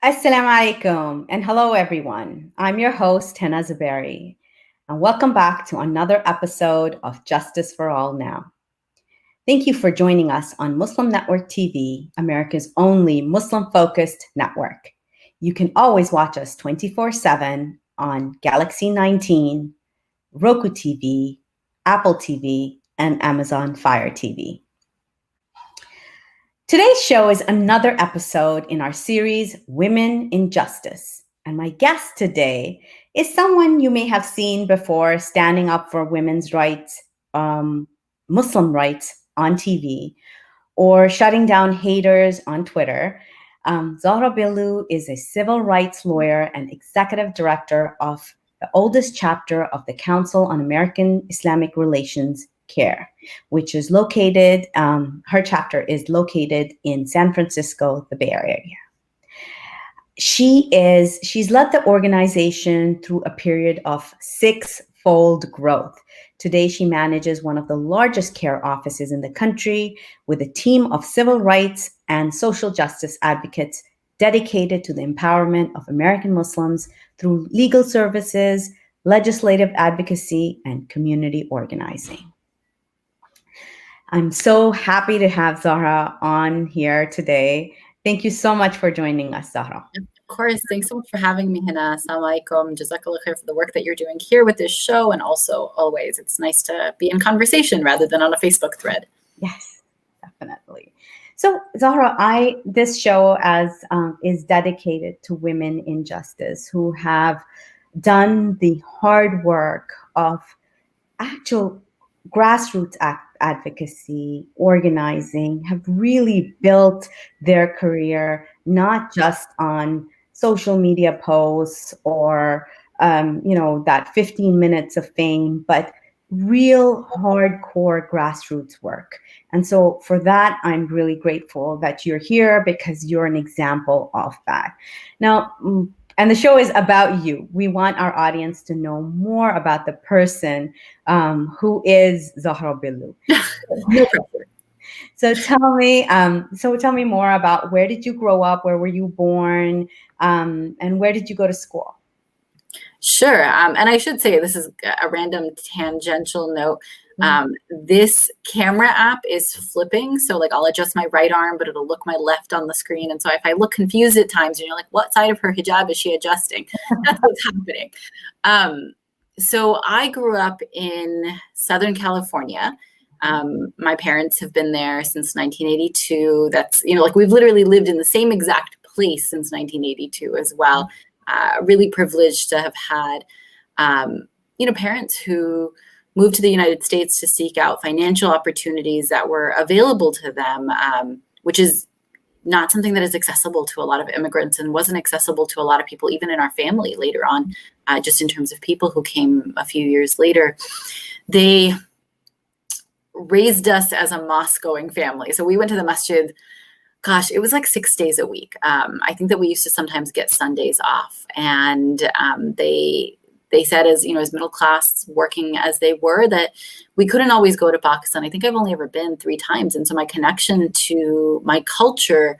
Assalamu alaikum and hello everyone. I'm your host, Hena Zaberi, and welcome back to another episode of Justice for All Now. Thank you for joining us on Muslim Network TV, America's only Muslim-focused network. You can always watch us 24/7 on Galaxy 19, Roku TV, Apple TV, and Amazon Fire TV. Today's show is another episode in our series, Women in Justice. And my guest today is someone you may have seen before standing up for women's rights, Muslim rights on TV, or shutting down haters on Twitter. Zahra Billoo is a civil rights lawyer and executive director of the oldest chapter of the Council on American-Islamic Relations, CAIR, which is located, her chapter is located in San Francisco, the Bay Area. She's led the organization through a period of six-fold growth. Today, she manages one of the largest CAIR offices in the country with a team of civil rights and social justice advocates dedicated to the empowerment of American Muslims through legal services, legislative advocacy, and community organizing. I'm so happy to have Zahra on here today. Thank you so much for joining us, Zahra. Of course. Thanks so much for having me, Hina. Assalamu alaikum. Jazakallah khair for the work that you're doing here with this show. And also, always, it's nice to be in conversation rather than on a Facebook thread. Yes, definitely. So, Zahra, this show is dedicated to women in justice who have done the hard work of actual grassroots advocacy, organizing, have really built their career, not just on social media posts or, that 15 minutes of fame, but real hardcore grassroots work. And so for that, I'm really grateful that you're here because you're an example of that. Now, and the show is about you. We want our audience to know more about the person who is Zahra Billoo. So tell me more about, where did you grow up? Where were you born? And where did you go to school? Sure. And I should say, this is a random tangential note. This camera app is flipping. So like I'll adjust my right arm, but it'll look my left on the screen. And so if I look confused at times and you're like, what side of her hijab is she adjusting? That's what's happening. So I grew up in Southern California. My parents have been there since 1982. That's, we've literally lived in the same exact place since 1982 as well. Really privileged to have had, parents who moved to the United States to seek out financial opportunities that were available to them, which is not something that is accessible to a lot of immigrants and wasn't accessible to a lot of people, even in our family later on, just in terms of people who came a few years later. They raised us as a mosque-going family. So we went to the masjid, gosh, it was like 6 days a week. I think that we used to sometimes get Sundays off. And they said, as middle class working as they were, that we couldn't always go to Pakistan. I think I've only ever been 3 times. And so my connection to my culture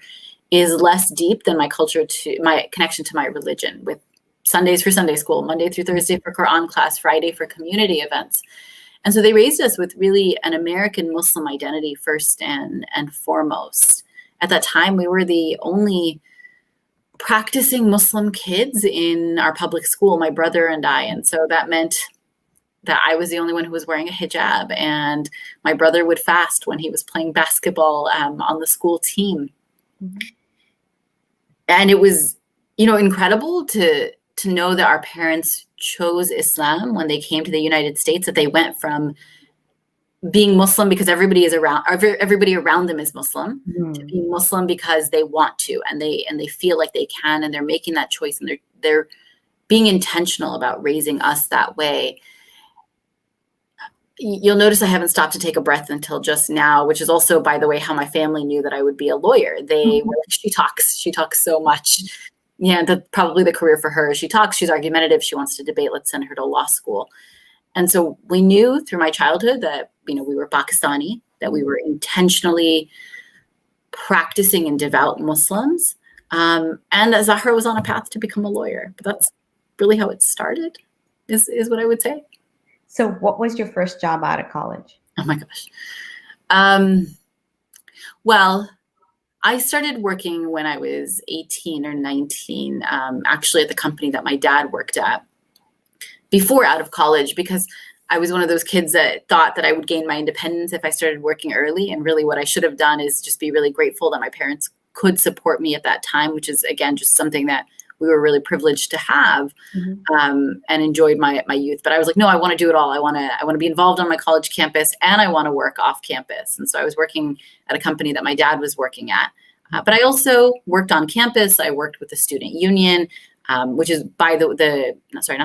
is less deep than my connection to my religion, with Sundays for Sunday school, Monday through Thursday for Quran class, Friday for community events. And so they raised us with really an American Muslim identity first and foremost. At that time, we were the only practicing Muslim kids in our public school, my brother and I. And so that meant that I was the only one who was wearing a hijab, and my brother would fast when he was playing basketball on the school team. Mm-hmm. And it was, incredible to know that our parents chose Islam when they came to the United States, that they went from being Muslim because everybody around them is Muslim, to being Muslim because they want to, and they feel like they can, and they're making that choice, and they're being intentional about raising us that way. You'll notice I haven't stopped to take a breath until just now, which is also, by the way, how my family knew that I would be a lawyer. They were like, she talks so much. Yeah, that's probably the career for her. She talks, she's argumentative, she wants to debate, let's send her to law school. And so we knew through my childhood that, we were Pakistani, that we were intentionally practicing and devout Muslims. And Zahra was on a path to become a lawyer, but that's really how it started, is what I would say. So what was your first job out of college? Oh my gosh. Well, I started working when I was 18 or 19, actually at the company that my dad worked at before out of college, because I was one of those kids that thought that I would gain my independence if I started working early. And really what I should have done is just be really grateful that my parents could support me at that time, which is, again, just something that we were really privileged to have, and enjoyed my youth. But I was like, no, I want to do it all. I want to be involved on my college campus, and I want to work off campus. And so I was working at a company that my dad was working at. But I also worked on campus. I worked with the student union, which is not the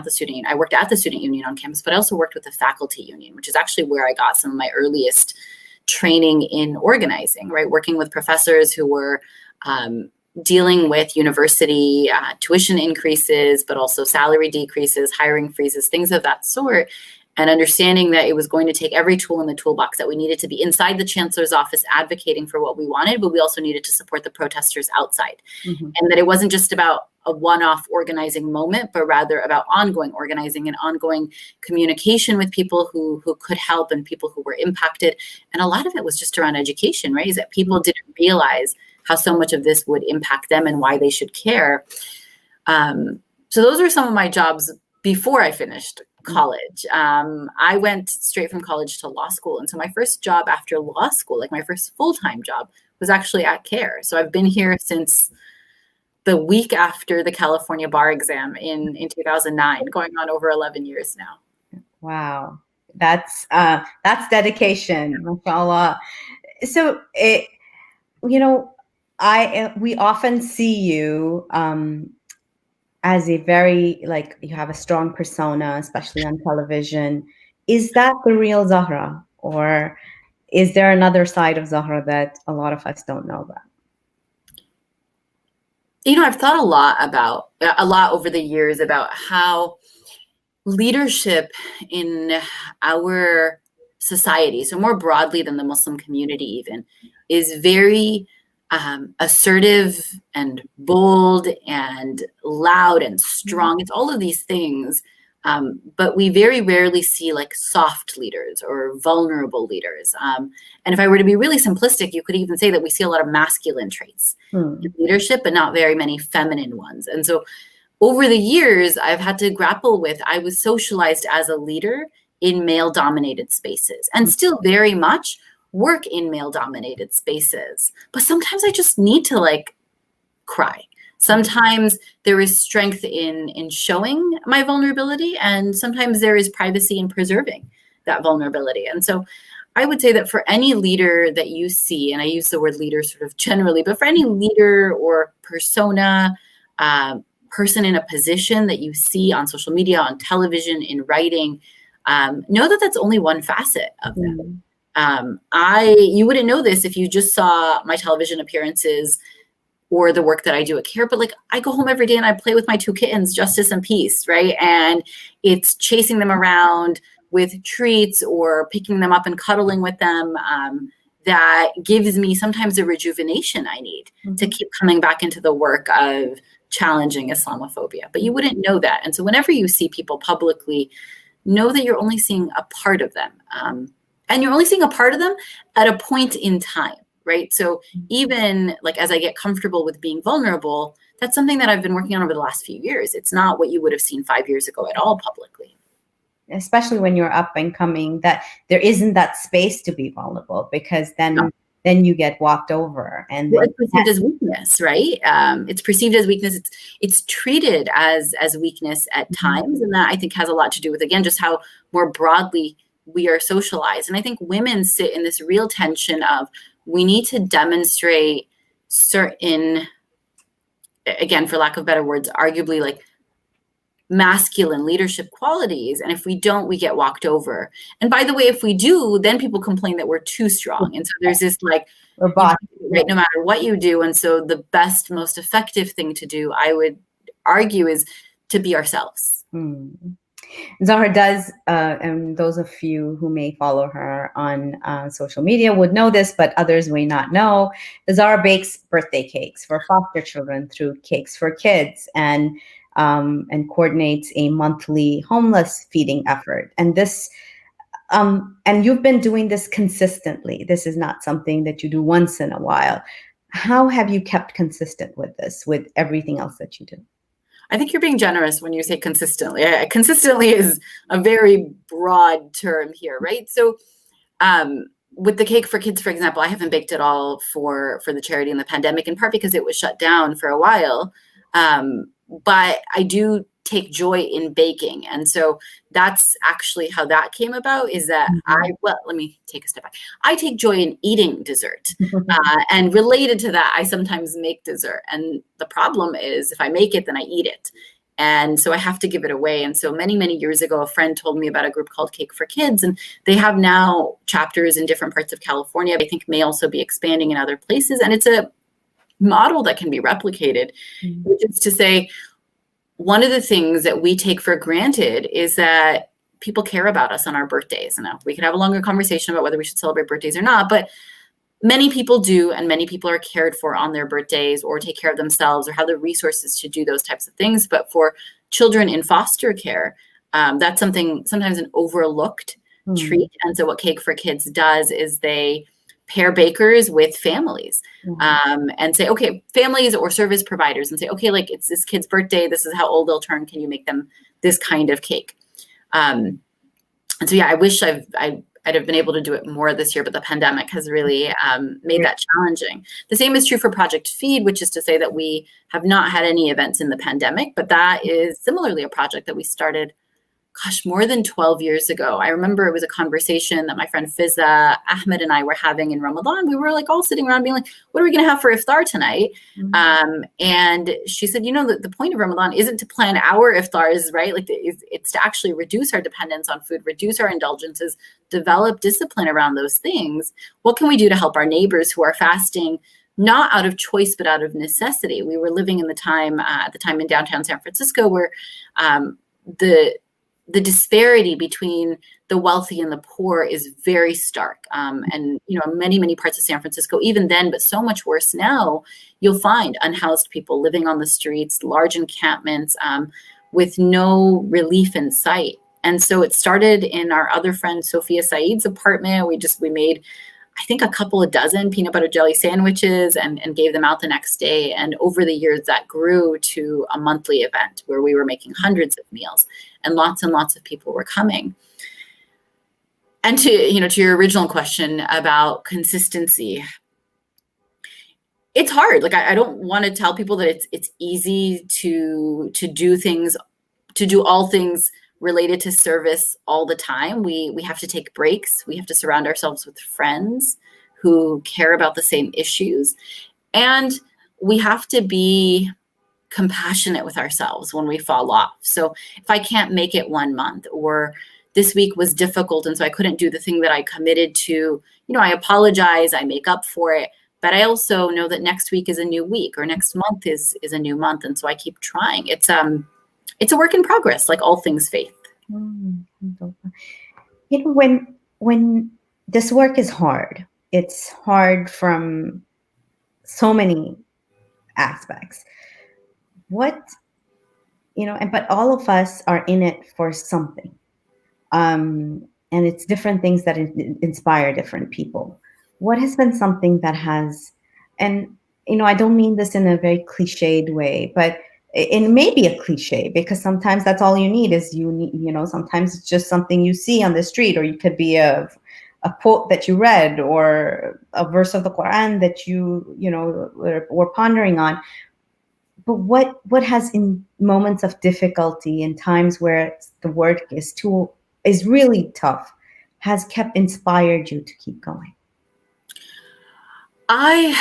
student union. I worked at the student union on campus, but I also worked with the faculty union, which is actually where I got some of my earliest training in organizing, right? Working with professors who were dealing with university tuition increases, but also salary decreases, hiring freezes, things of that sort, and understanding that it was going to take every tool in the toolbox, that we needed to be inside the chancellor's office advocating for what we wanted, but we also needed to support the protesters outside. And that it wasn't just about a one-off organizing moment, but rather about ongoing organizing and ongoing communication with people who could help and people who were impacted. And a lot of it was just around education, right? Is that people didn't realize how so much of this would impact them and why they should care. So those are some of my jobs before I finished college. I went straight from college to law school. And so my first job after law school, like my first full-time job, was actually at CAIR. So I've been here since the week after the California bar exam in 2009, going on over 11 years now. Wow. That's dedication, mashallah. So we often see you as a very, like, you have a strong persona, especially on television. Is that the real Zahra, or is there another side of Zahra that a lot of us don't know about? I've thought a lot over the years about how leadership in our society, so more broadly than the Muslim community even, is very assertive and bold and loud and strong. It's all of these things. But we very rarely see like soft leaders or vulnerable leaders. And if I were to be really simplistic, you could even say that we see a lot of masculine traits in leadership, but not very many feminine ones. And so over the years, I've had to grapple with, I was socialized as a leader in male-dominated spaces, and still very much work in male-dominated spaces. But sometimes I just need to like cry. Sometimes there is strength in showing my vulnerability, and sometimes there is privacy in preserving that vulnerability. And so I would say that for any leader that you see, and I use the word leader sort of generally, but for any leader or persona, person in a position that you see on social media, on television, in writing, know that that's only one facet of them. You wouldn't know this if you just saw my television appearances or the work that I do at CAIR, but like I go home every day and I play with my 2 kittens, Justice and Peace, right? And it's chasing them around with treats or picking them up and cuddling with them, that gives me sometimes the rejuvenation I need to keep coming back into the work of challenging Islamophobia. But you wouldn't know that. And so whenever you see people publicly, know that you're only seeing a part of them. And you're only seeing a part of them at a point in time, right? So even like as I get comfortable with being vulnerable, that's something that I've been working on over the last few years. It's not what you would have seen 5 years ago at all publicly. Especially when you're up and coming, that there isn't that space to be vulnerable, because then you get walked over, and it's perceived as weakness, right? It's perceived as weakness. It's treated as weakness at times, and that I think has a lot to do with, again, just how more broadly we are socialized. And I think women sit in this real tension of, we need to demonstrate certain, again, for lack of better words, arguably like masculine leadership qualities. And if we don't, we get walked over. And by the way, if we do, then people complain that we're too strong. And so there's this like, right, no matter what you do. And so the best, most effective thing to do, I would argue, is to be ourselves. Zahra does, and those of you who may follow her on social media would know this, but others may not know. Zahra bakes birthday cakes for foster children through Cakes for Kids, and coordinates a monthly homeless feeding effort. And you've been doing this consistently. This is not something that you do once in a while. How have you kept consistent with this, with everything else that you do? I think you're being generous when you say consistently. Consistently is a very broad term here, right? So with the Cake for Kids, for example, I haven't baked at all for the charity in the pandemic, in part because it was shut down for a while. But I do take joy in baking. And so that's actually how that came about, is that let me take a step back. I take joy in eating dessert. And related to that, I sometimes make dessert. And the problem is if I make it, then I eat it. And so I have to give it away. And so many, many years ago, a friend told me about a group called Cake for Kids, and they have now chapters in different parts of California. I think may also be expanding in other places. And it's a model that can be replicated, which is to say, one of the things that we take for granted is that people care about us on our birthdays. And we could have a longer conversation about whether we should celebrate birthdays or not, but many people do, and many people are cared for on their birthdays or take care of themselves or have the resources to do those types of things. But for children in foster care, that's something sometimes an overlooked treat. And so what Cake for Kids does is they pair bakers with families and say, okay, families or service providers, and say, okay, like it's this kid's birthday. This is how old they'll turn. Can you make them this kind of cake? And so, yeah, I wish I'd have been able to do it more this year, but the pandemic has really made that challenging. The same is true for Project Feed, which is to say that we have not had any events in the pandemic, but that is similarly a project that we started more than 12 years ago. I remember it was a conversation that my friend Fizza Ahmed and I were having in Ramadan. We were like all sitting around being like, what are we going to have for iftar tonight? And she said, the point of Ramadan isn't to plan our iftars, right? Like it's to actually reduce our dependence on food, reduce our indulgences, develop discipline around those things. What can we do to help our neighbors who are fasting, not out of choice, but out of necessity? We were living in at the time in downtown San Francisco where the disparity between the wealthy and the poor is very stark. And, many, many parts of San Francisco, even then, but so much worse now, you'll find unhoused people living on the streets, large encampments with no relief in sight. And so it started in our other friend, Sophia Saeed's apartment. We made, I think, a couple of dozen peanut butter jelly sandwiches and gave them out the next day. And over the years, that grew to a monthly event where we were making hundreds of meals and lots of people were coming. And to your original question about consistency, it's hard. Like I don't want to tell people that it's easy to do all things related to service all the time. We have to take breaks. We have to surround ourselves with friends who care about the same issues. And we have to be compassionate with ourselves when we fall off. So if I can't make it 1 month, or this week was difficult and so I couldn't do the thing that I committed to, I apologize, I make up for it. But I also know that next week is a new week, or next month is a new month. And so I keep trying. It's a work in progress, like all things faith. When this work is hard, it's hard from so many aspects. But all of us are in it for something. And it's different things that inspire different people. What has been something that has, and, I don't mean this in a very cliched way, but it may be a cliche, because sometimes that's all you need is sometimes it's just something you see on the street, or it could be a quote that you read, or a verse of the Quran that you were pondering on. But what has, in moments of difficulty, in times where the work is really tough, has kept inspired you to keep going? I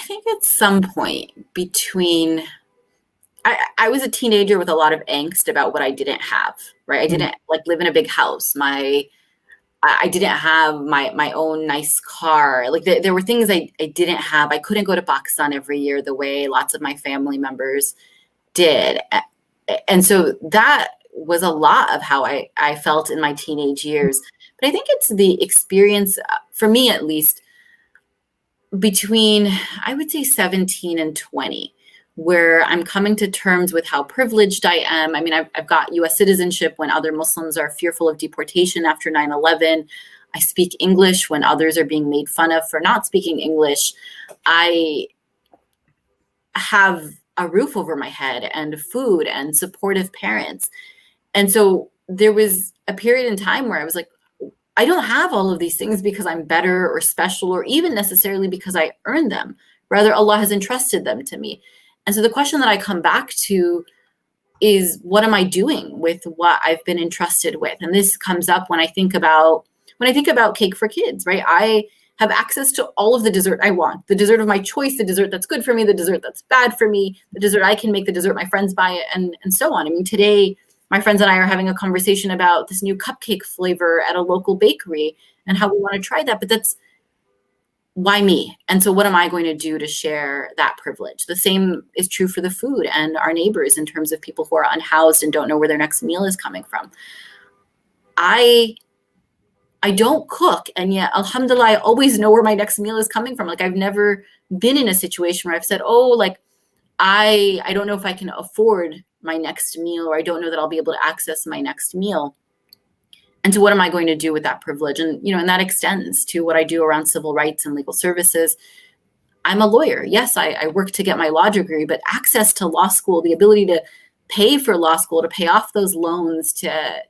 think at some point between, I was a teenager with a lot of angst about what I didn't have, right? I didn't live in a big house. I didn't have my own nice car. Like there were things I didn't have. I couldn't go to Pakistan every year the way lots of my family members did. And so that was a lot of how I felt in my teenage years. But I think it's the experience, for me at least, between, I would say, 17 and 20, where I'm coming to terms with how privileged I am. I mean, I've got US citizenship when other Muslims are fearful of deportation after 9/11. I speak English when others are being made fun of for not speaking English. I have a roof over my head and food and supportive parents. And so there was a period in time where I was like, I don't have all of these things because I'm better or special, or even necessarily because I earned them. Rather, Allah has entrusted them to me. And so the question that I come back to is, what am I doing with what I've been entrusted with? And this comes up when I think about Cake for Kids, right? I have access to all of the dessert I want, the dessert of my choice, the dessert that's good for me, the dessert that's bad for me, the dessert I can make, the dessert my friends buy, and so on. I mean, today, my friends and I are having a conversation about this new cupcake flavor at a local bakery and how we want to try that. But that's, why me? And so what am I going to do to share that privilege? The same is true for the food and our neighbors in terms of people who are unhoused and don't know where their next meal is coming from. I don't cook, and yet, alhamdulillah, I always know where my next meal is coming from. Like, I've never been in a situation where I've said, oh, like, I don't know if I can afford my next meal, or I don't know that I'll be able to access my next meal. And so what am I going to do with that privilege? And, and that extends to what I do around civil rights and legal services. I'm a lawyer. Yes, I work to get my law degree, but access to law school, the ability to pay for law school, to pay off those loans, to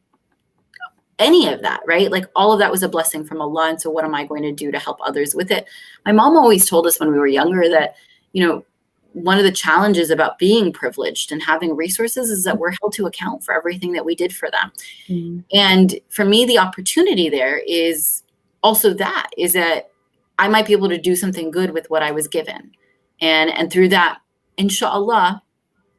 any of that, right? Like, all of that was a blessing from Allah. And so what am I going to do to help others with it? My mom always told us when we were younger that, one of the challenges about being privileged and having resources is that we're held to account for everything that we did for them. Mm-hmm. And for me, the opportunity there is also that I might be able to do something good with what I was given. And through that, inshallah,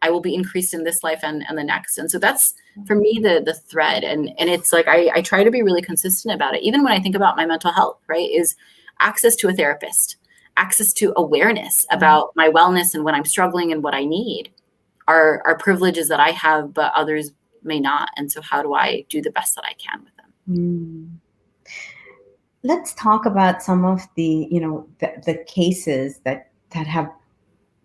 I will be increased in this life and the next. And so that's, for me, the thread. And it's like, I try to be really consistent about it. Even when I think about my mental health, right, is access to a therapist, access to awareness about my wellness and when I'm struggling and what I need are privileges that I have, but others may not. And so how do I do the best that I can with them? Let's talk about some of the, the cases that have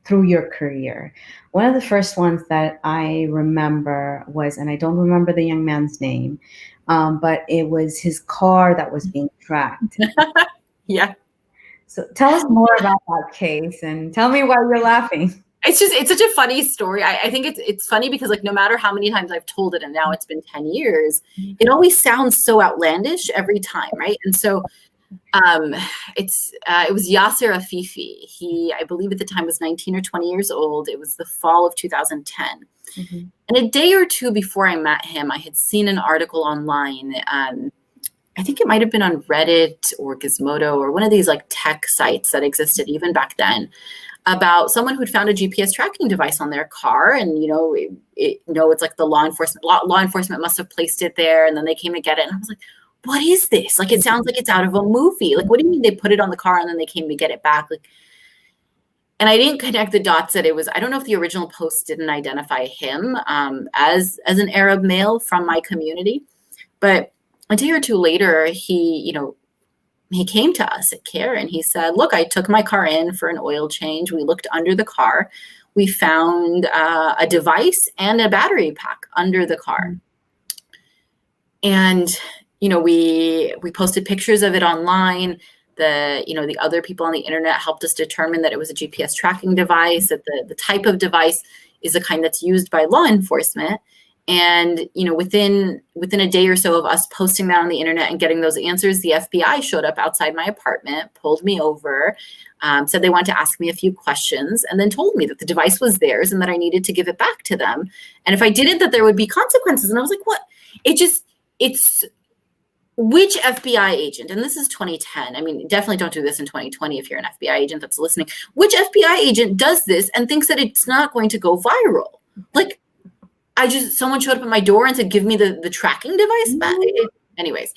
through your career. One of the first ones that I remember was, and I don't remember the young man's name, but it was his car that was being tracked. Yeah. So tell us more about that case and tell me why you're laughing. It's such a funny story. I think it's funny because, like, no matter how many times I've told it, and now it's been 10 years, it always sounds so outlandish every time, right? And so it was Yasser Afifi. He, I believe at the time, was 19 or 20 years old. It was the fall of 2010. Mm-hmm. And a day or two before I met him, I had seen an article online. I think it might have been on Reddit or Gizmodo or one of these like tech sites that existed even back then, about someone who'd found a GPS tracking device on their car. And, it's like the law enforcement must have placed it there, and then they came to get it. And I was like, what is this? Like, it sounds like it's out of a movie. Like, what do you mean they put it on the car and then they came to get it back? Like, and I didn't connect the dots that it was, I don't know if the original post didn't identify him as an Arab male from my community, but a day or two later, he came to us at CAIR and he said, look, I took my car in for an oil change. We looked under the car. We found a device and a battery pack under the car. And, we posted pictures of it online. The other people on the internet helped us determine that it was a GPS tracking device, that the type of device is the kind that's used by law enforcement. And, within a day or so of us posting that on the internet and getting those answers, the FBI showed up outside my apartment, pulled me over, said they wanted to ask me a few questions, and then told me that the device was theirs and that I needed to give it back to them. And if I didn't, that there would be consequences. And I was like, what? It's which FBI agent, and this is 2010. I mean, definitely don't do this in 2020 if you're an FBI agent that's listening. Which FBI agent does this and thinks that it's not going to go viral? Like, someone showed up at my door and said, give me the tracking device back. Anyways.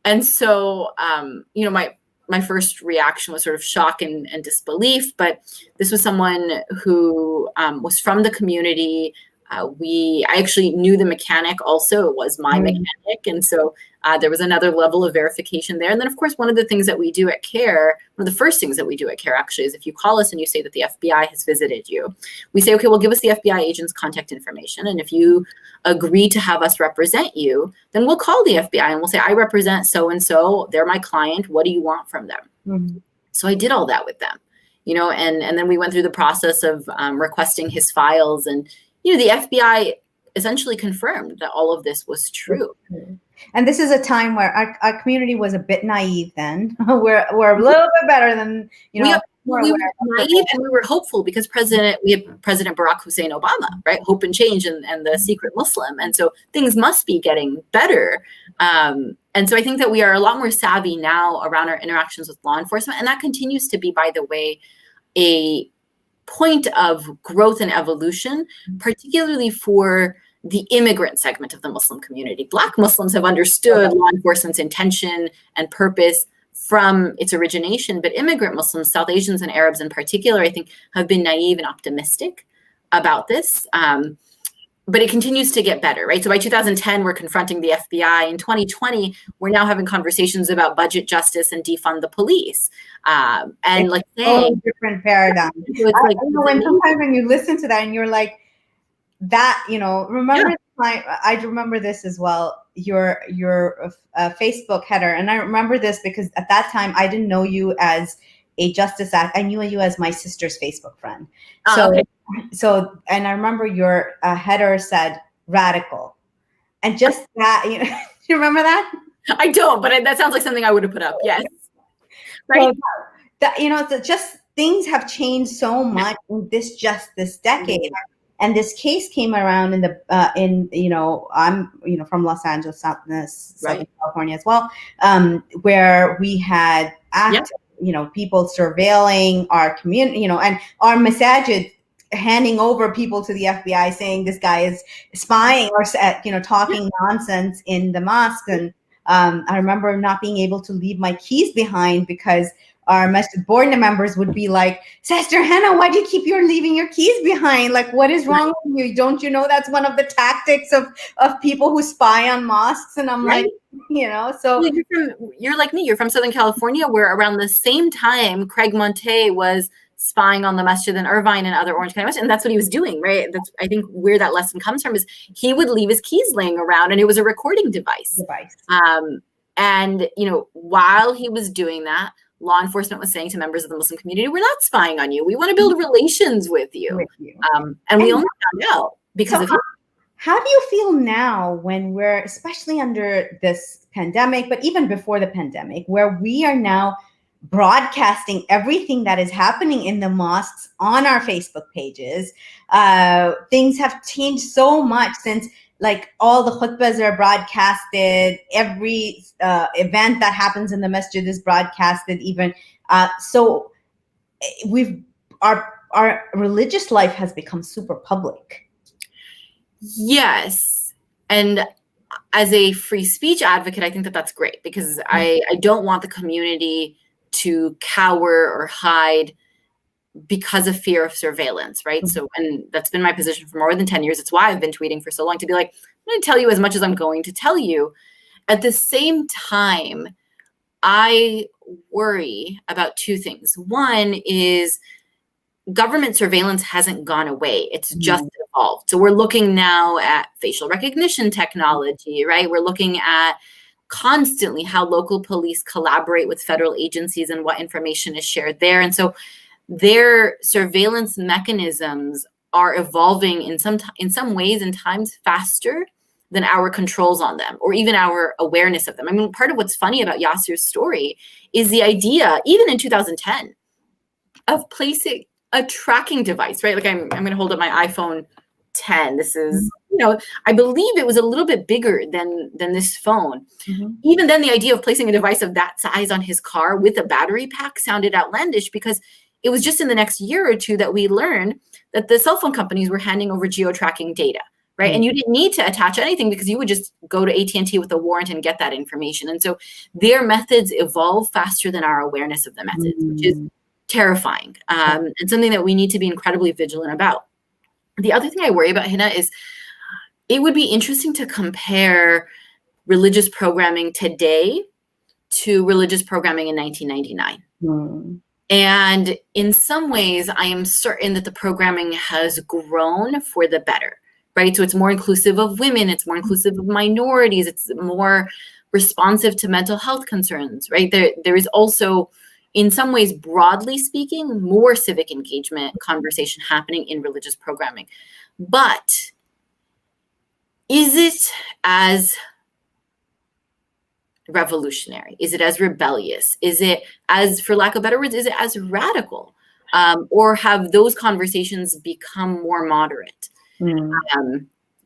And so, my first reaction was sort of shock and disbelief, but this was someone who was from the community, I actually knew the mechanic also. It was my mechanic. And so there was another level of verification there. And then, of course, one of the things that we do at CAIR, one of the first things that we do at CAIR actually, is if you call us and you say that the FBI has visited you, we say, okay, well, give us the FBI agent's contact information. And if you agree to have us represent you, then we'll call the FBI and we'll say, I represent so-and-so. They're my client. What do you want from them? Mm-hmm. So I did all that with them, and then we went through the process of requesting his files, and, the FBI essentially confirmed that all of this was true. And this is a time where our community was a bit naive then. we're a little bit better than, we were naive and we were hopeful because we had President Barack Hussein Obama, right? Hope and change and the secret Muslim. And so things must be getting better. And so I think that we are a lot more savvy now around our interactions with law enforcement. And that continues to be, by the way, a point of growth and evolution, particularly for the immigrant segment of the Muslim community. Black Muslims have understood law enforcement's intention and purpose from its origination, but immigrant Muslims, South Asians and Arabs in particular, I think have been naive and optimistic about this. But it continues to get better, right? So by 2010, we're confronting the FBI. In 2020, we're now having conversations about budget justice and defund the police. And it's like saying, different paradigm. So it's sometimes when you listen to that and you're like, that, remember, I remember this as well, your Facebook header. And I remember this because at that time, I didn't know you as a justice act. I knew you as my sister's Facebook friend. So, and I remember your header said radical, and just that, do you remember that? I don't, but that sounds like something I would have put up. Yes. Right. So just things have changed so much in this decade. And this case came around I'm from Los Angeles, Southern California as well, where we had people surveilling our community, and our masajid handing over people to the FBI saying this guy is spying or talking nonsense in the mosque. And I remember not being able to leave my keys behind because our masjid board members would be like, Sister Hannah, why do you keep leaving your keys behind? Like, what is wrong with you? Don't you know that's one of the tactics of people who spy on mosques? And I'm like, so. You're like me. You're from Southern California, where around the same time, Craig Monte was spying on the masjid in Irvine and other Orange County masjid, and that's what he was doing, right? That's, I think, where that lesson comes from, is he would leave his keys laying around, and it was a recording device. And, while he was doing that, law enforcement was saying to members of the Muslim community, we're not spying on you. We want to build relations with you. And we only found out because of him. How do you feel now when we're, especially under this pandemic, but even before the pandemic, where we are now broadcasting everything that is happening in the mosques on our Facebook pages? Things have changed so much since, like, all the khutbahs are broadcasted. Every event that happens in the masjid is broadcasted. Even so, our religious life has become super public. Yes, and as a free speech advocate, I think that that's great, because I don't want the community to cower or hide because of fear of surveillance, right? So, and that's been my position for more than 10 years. It's why I've been tweeting for so long, to be like, I'm going to tell you as much as I'm going to tell you. At the same time, I worry about two things. One is government surveillance hasn't gone away. It's just evolved. So we're looking now at facial recognition technology, right? We're looking at constantly how local police collaborate with federal agencies and what information is shared there. And so their surveillance mechanisms are evolving in some ways and times faster than our controls on them, or even our awareness of them. I mean, part of what's funny about Yasser's story is the idea, even in 2010, of placing a tracking device, right? Like, I'm going to hold up my iPhone 10. This is, I believe it was a little bit bigger than this phone. Even then, the idea of placing a device of that size on his car with a battery pack sounded outlandish, because it was just in the next year or two that we learned that the cell phone companies were handing over geo-tracking data, right? And you didn't need to attach anything, because you would just go to AT&T with a warrant and get that information. And so their methods evolve faster than our awareness of the methods, which is terrifying, and something that we need to be incredibly vigilant about. The other thing I worry about, Hina, is it would be interesting to compare religious programming today to religious programming in 1999. Mm. And in some ways, I am certain that the programming has grown for the better, right? So it's more inclusive of women, it's more inclusive of minorities, it's more responsive to mental health concerns, right? There is also, in some ways, broadly speaking, more civic engagement conversation happening in religious programming. But is it as revolutionary? Is it as rebellious? Is it as, for lack of better words, is it as radical? Or have those conversations become more moderate,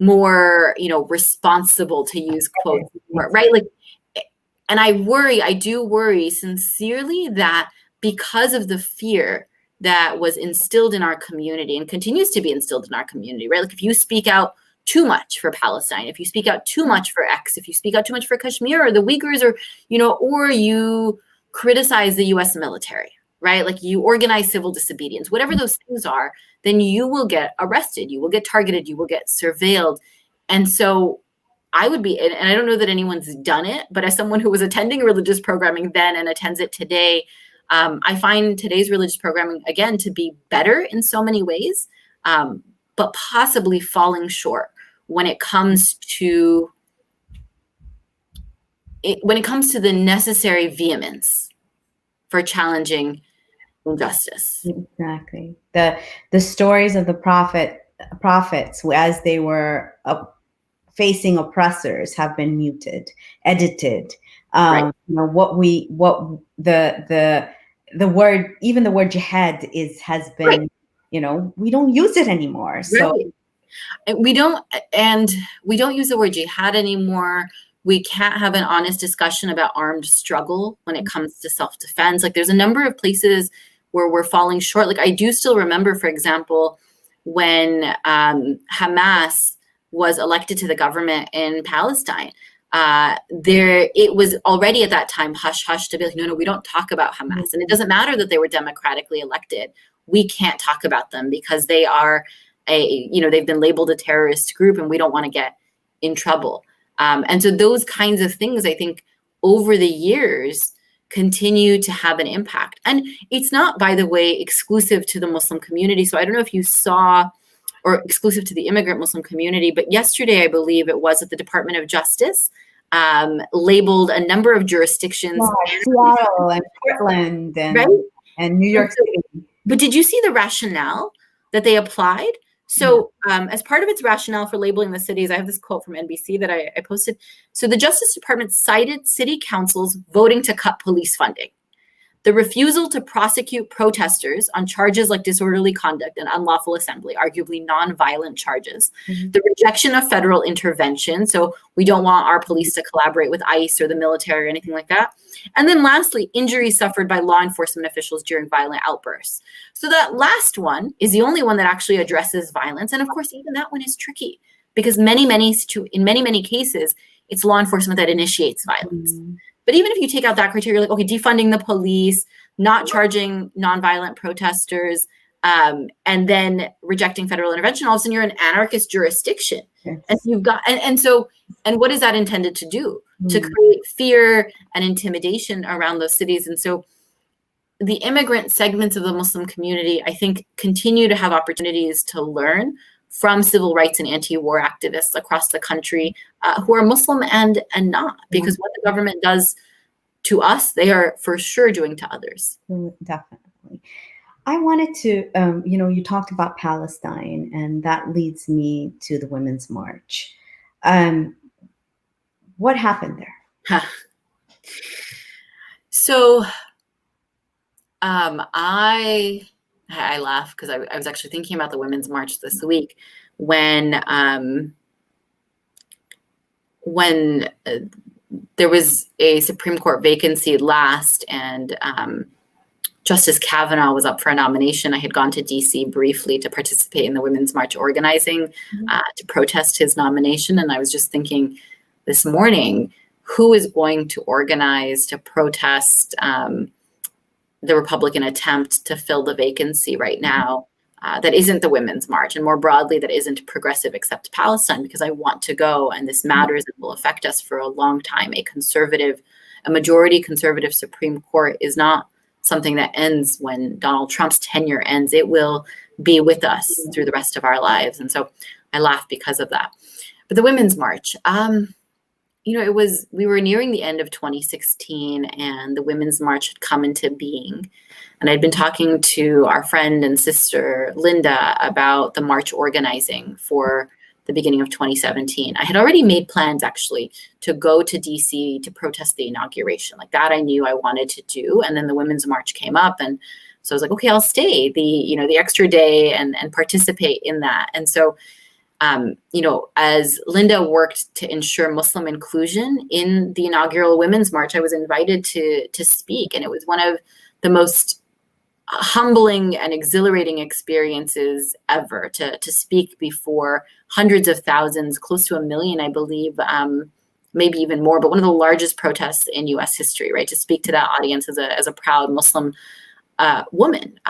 more, responsible, to use quotes, right? Like, and I do worry sincerely that because of the fear that was instilled in our community and continues to be instilled in our community, right? Like if you speak out too much for Palestine, if you speak out too much for X, if you speak out too much for Kashmir or the Uyghurs, or, or you criticize the US military, right? Like you organize civil disobedience, whatever those things are, then you will get arrested, you will get targeted, you will get surveilled. And so I would be, and I don't know that anyone's done it, but as someone who was attending religious programming then and attends it today, I find today's religious programming, again, to be better in so many ways, but possibly falling short when it comes to the necessary vehemence for challenging injustice. Exactly. The stories of the prophets as they were facing oppressors have been muted, edited. Right. The word, even the word jihad has been, right. We don't use it anymore. So right. We don't use the word jihad anymore. We can't have an honest discussion about armed struggle when it comes to self-defense. Like there's a number of places where we're falling short. Like I do still remember, for example, when Hamas was elected to the government in Palestine. It was already at that time hush to be like, no, we don't talk about Hamas. And it doesn't matter that they were democratically elected. We can't talk about them because they are they've been labeled a terrorist group and we don't want to get in trouble. And so those kinds of things, I think, over the years continue to have an impact. And it's not, by the way, exclusive to the Muslim community. So I don't know if you saw, or exclusive to the immigrant Muslim community, but yesterday, I believe it was, at the Department of Justice, labeled a number of jurisdictions. Seattle and Portland and New York City. But did you see the rationale that they applied? So as part of its rationale for labeling the cities, I have this quote from NBC that I posted. So the Justice Department cited city councils voting to cut police funding, the refusal to prosecute protesters on charges like disorderly conduct and unlawful assembly, arguably nonviolent charges, the rejection of federal intervention. So we don't want our police to collaborate with ICE or the military or anything like that. And then lastly, injuries suffered by law enforcement officials during violent outbursts. So that last one is the only one that actually addresses violence. And of course, even that one is tricky because in many cases, it's law enforcement that initiates violence. But even if you take out that criteria, like, okay, defunding the police, not charging nonviolent protesters, and then rejecting federal intervention, all of a sudden you're an anarchist jurisdiction. Yes. And you've got, and what is that intended to do? To create fear and intimidation around those cities. And so the immigrant segments of the Muslim community, I think, continue to have opportunities to learn from civil rights and anti-war activists across the country who are Muslim and not, because what the government does to us, they are for sure doing to others. Definitely. I wanted to, you talked about Palestine, and that leads me to the Women's March. What happened there? So I laugh because I was actually thinking about the Women's March this week when there was a Supreme Court vacancy last, and Justice Kavanaugh was up for a nomination. I had gone to DC briefly to participate in the Women's March organizing to protest his nomination. And I was just thinking this morning, who is going to organize to protest the Republican attempt to fill the vacancy right now that isn't the Women's March, and more broadly, that isn't progressive except Palestine, because I want to go, and this matters and will affect us for a long time. A majority conservative Supreme Court is not something that ends when Donald Trump's tenure ends. It will be with us through the rest of our lives. And so I laugh because of that. But the Women's March, we were nearing the end of 2016, and the Women's March had come into being. And I'd been talking to our friend and sister, Linda, about the march organizing for the beginning of 2017. I had already made plans, actually, to go to DC to protest the inauguration. Like that I knew I wanted to do. And then the Women's March came up. And so I was like, okay, I'll stay the extra day and participate in that. And so as Linda worked to ensure Muslim inclusion in the inaugural Women's March, I was invited to speak. And it was one of the most humbling and exhilarating experiences ever to speak before hundreds of thousands, close to 1 million, I believe, maybe even more, but one of the largest protests in US history, right? To speak to that audience as a proud Muslim woman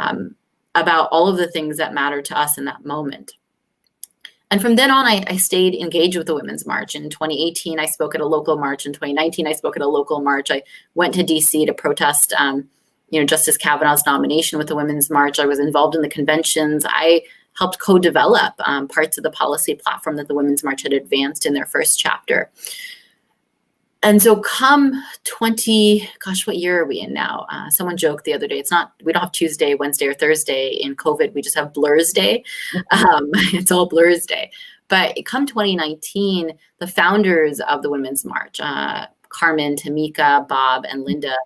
about all of the things that matter to us in that moment. And from then on, I stayed engaged with the Women's March. In 2018, I spoke at a local march. In 2019, I spoke at a local march. I went to DC to protest Justice Kavanaugh's nomination with the Women's March. I was involved in the conventions. I helped co-develop parts of the policy platform that the Women's March had advanced in their first chapter. And so what year are we in now? Someone joked the other day, we don't have Tuesday, Wednesday, or Thursday in COVID. We just have Blur's Day. It's all Blur's Day. But come 2019, the founders of the Women's March, Carmen, Tamika, Bob, and Linda,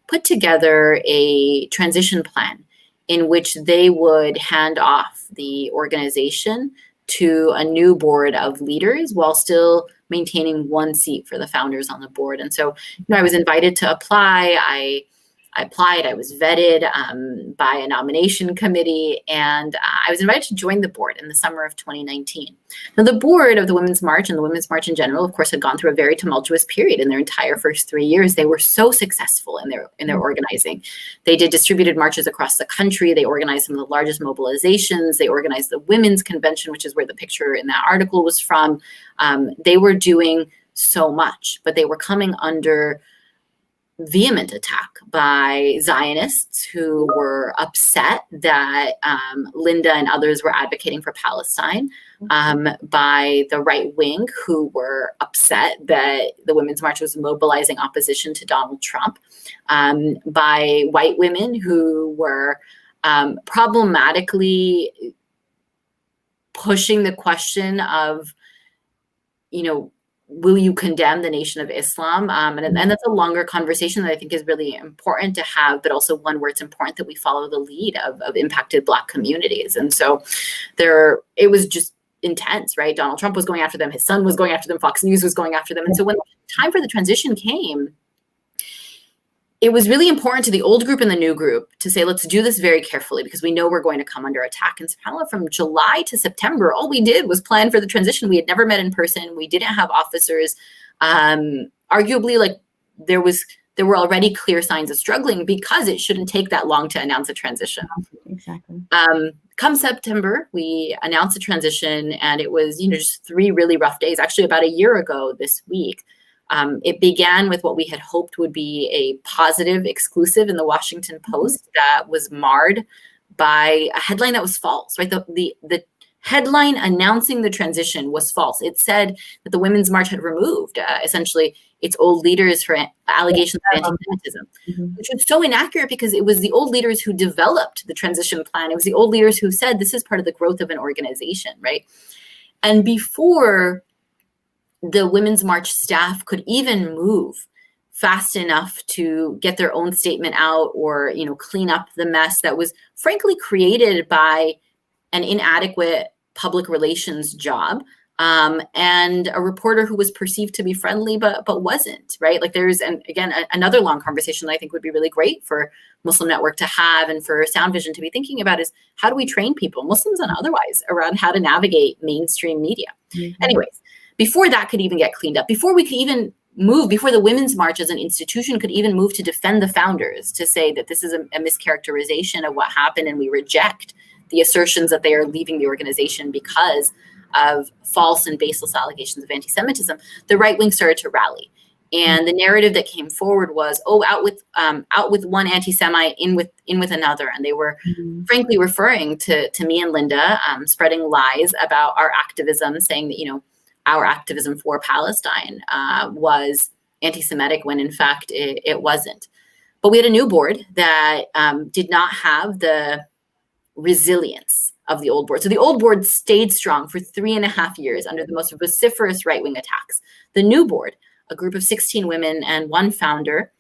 put together a transition plan in which they would hand off the organization to a new board of leaders while still maintaining one seat for the founders on the board. And so, I was invited to apply. I applied. I was vetted by a nomination committee, and I was invited to join the board in the summer of 2019. Now, the board of the Women's March and the Women's March in general, of course, had gone through a very tumultuous period in their entire first 3 years. They were so successful in their organizing. They did distributed marches across the country. They organized some of the largest mobilizations. They organized the Women's Convention, which is where the picture in that article was from. They were doing so much, but they were coming under vehement attack by Zionists who were upset that Linda and others were advocating for Palestine, by the right wing who were upset that the Women's March was mobilizing opposition to Donald Trump, by white women who were problematically pushing the question of, will you condemn the Nation of Islam? And that's a longer conversation that I think is really important to have, but also one where it's important that we follow the lead of impacted Black communities. And so it was just intense, right? Donald Trump was going after them. His son was going after them. Fox News was going after them. And so when the time for the transition came, it was really important to the old group and the new group to say, let's do this very carefully because we know we're going to come under attack. And subhanAllah, from July to September, all we did was plan for the transition. We had never met in person. We didn't have officers. Arguably, there were already clear signs of struggling because it shouldn't take that long to announce a transition. Exactly. Come September, we announced a transition, and it was, just 3 really rough days. Actually, about a year ago this week, it began with what we had hoped would be a positive exclusive in the Washington Post that was marred by a headline that was false, right? The headline announcing the transition was false. It said that the Women's March had removed essentially its old leaders for allegations of anti-Semitism, which was so inaccurate because it was the old leaders who developed the transition plan. It was the old leaders who said this is part of the growth of an organization, right? And before the Women's March staff could even move fast enough to get their own statement out or, clean up the mess that was frankly created by an inadequate public relations job, and a reporter who was perceived to be friendly but wasn't, right? Another long conversation that I think would be really great for Muslim Network to have and for Sound Vision to be thinking about is how do we train people, Muslims and otherwise, around how to navigate mainstream media? Anyways, before that could even get cleaned up, before we could even move, before the Women's March as an institution could even move to defend the founders, to say that this is a mischaracterization of what happened and we reject the assertions that they are leaving the organization because of false and baseless allegations of anti-Semitism, the right wing started to rally. And the narrative that came forward was, oh, out with one anti-Semite, in with another. And they were frankly referring to me and Linda, spreading lies about our activism, saying that, you know, our activism for Palestine was anti-Semitic, when in fact it wasn't. But we had a new board that did not have the resilience of the old board. So the old board stayed strong for 3.5 years under the most vociferous right-wing attacks. The new board, a group of 16 women and one founder,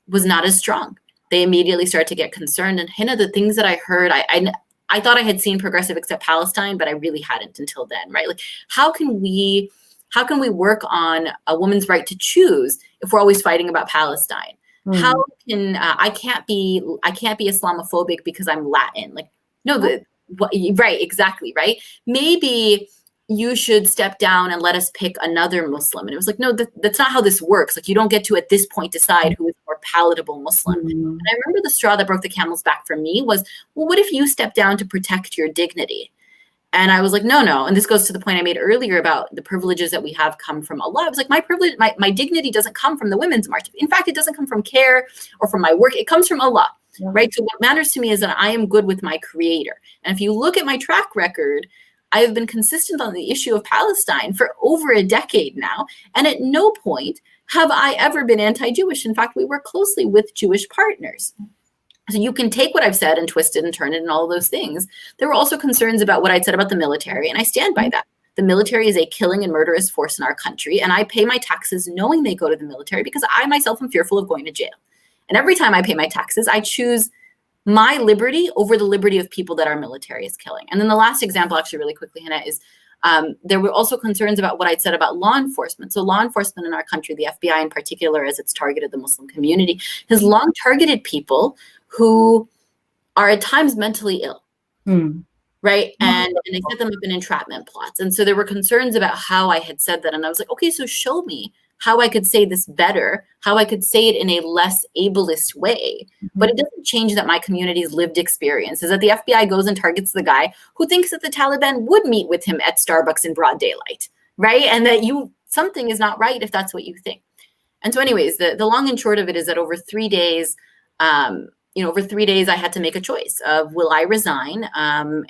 was not as strong. They immediately started to get concerned. And Hina, the things that I heard, I thought I had seen progressive accept Palestine, but I really hadn't until then, right? Like, how can we work on a woman's right to choose if we're always fighting about Palestine? How can I can't be Islamophobic because I'm Latin? Like, no, right, exactly, right? Maybe you should step down and let us pick another Muslim. And it was like, no, that's not how this works. Like, you don't get to at this point decide who is more palatable Muslim. And I remember the straw that broke the camel's back for me was, well, what if you step down to protect your dignity? And I was like, no. And this goes to the point I made earlier about the privileges that we have come from Allah. I was like, my privilege, my dignity doesn't come from the Women's March. In fact, it doesn't come from CAIR or from my work. It comes from Allah, right? So what matters to me is that I am good with my creator. And if you look at my track record, I have been consistent on the issue of Palestine for over a decade now. And at no point have I ever been anti-Jewish. In fact, we work closely with Jewish partners. So you can take what I've said and twist it and turn it and all of those things. There were also concerns about what I'd said about the military, and I stand by that. The military is a killing and murderous force in our country, and I pay my taxes knowing they go to the military because I myself am fearful of going to jail. And every time I pay my taxes, I choose my liberty over the liberty of people that our military is killing. And then the last example, actually really quickly, Hannah, is there were also concerns about what I'd said about law enforcement. So law enforcement in our country, the FBI in particular, as it's targeted the Muslim community, has long targeted people who are at times mentally ill, right? And they set them up in entrapment plots. And so there were concerns about how I had said that. And I was like, okay, so show me how I could say this better, how I could say it in a less ableist way. But it doesn't change that my community's lived experience is that the FBI goes and targets the guy who thinks that the Taliban would meet with him at Starbucks in broad daylight, right? And that something is not right if that's what you think. And so anyways, the long and short of it is that over 3 days, I had to make a choice of, will I resign and